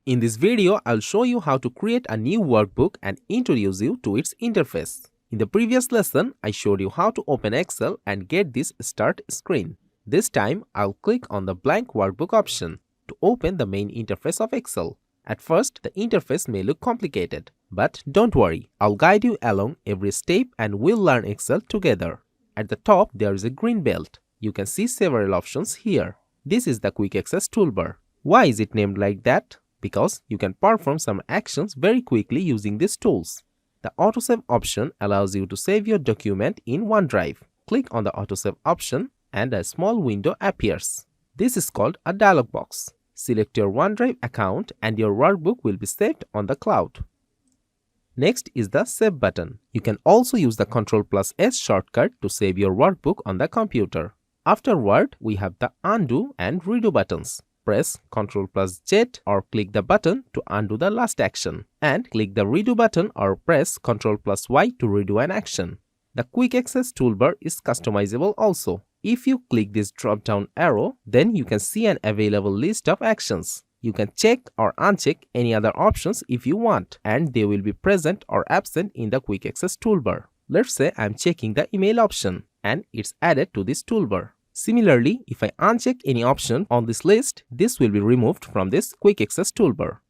In this video, I'll show you how to create a new workbook and introduce you to its interface. In the previous lesson, I showed you how to open Excel and get this start screen. This time, I'll click on the blank workbook option to open the main interface of Excel. At first, the interface may look complicated, but don't worry, I'll guide you along every step and we'll learn Excel together. At the top, there is a green belt. You can see several options here. This is the Quick Access Toolbar. Why is it named like that? Because you can perform some actions very quickly using these tools. The autosave option allows you to save your document in OneDrive. Click on the autosave option and a small window appears. This is called a dialog box. Select your OneDrive account and your workbook will be saved on the cloud. Next is the Save button. You can also use the Ctrl+S shortcut to save your workbook on the computer. Afterward, we have the Undo and Redo buttons. Press Ctrl+Z or click the button to undo the last action, and click the Redo button or press Ctrl+Y to redo an action. The Quick Access Toolbar is customizable also. If you click this drop-down arrow, then you can see an available list of actions. You can check or uncheck any other options if you want, and they will be present or absent in the Quick Access Toolbar. Let's say I'm checking the email option, and it's added to this toolbar. Similarly, if I uncheck any option on this list, this will be removed from this Quick Access Toolbar.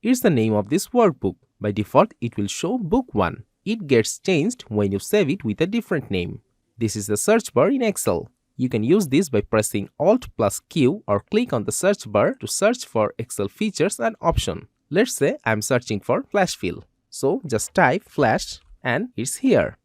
Here's the name of this workbook. By default, it will show Book 1. It gets changed when you save it with a different name. This is the search bar in Excel. You can use this by pressing Alt+Q or click on the search bar to search for Excel features and options. Let's say I'm searching for Flash Fill. So just type Flash and it's here.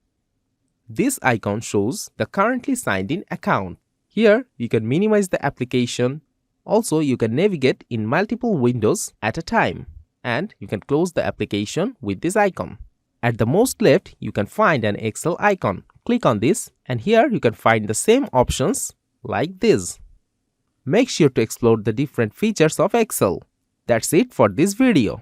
This icon shows the currently signed in account. Here, you can minimize the application. Also, you can navigate in multiple windows at a time. And you can close the application with this icon. At the most left, you can find an Excel icon. Click on this, and here you can find the same options like this. Make sure to explore the different features of Excel. That's it for this video.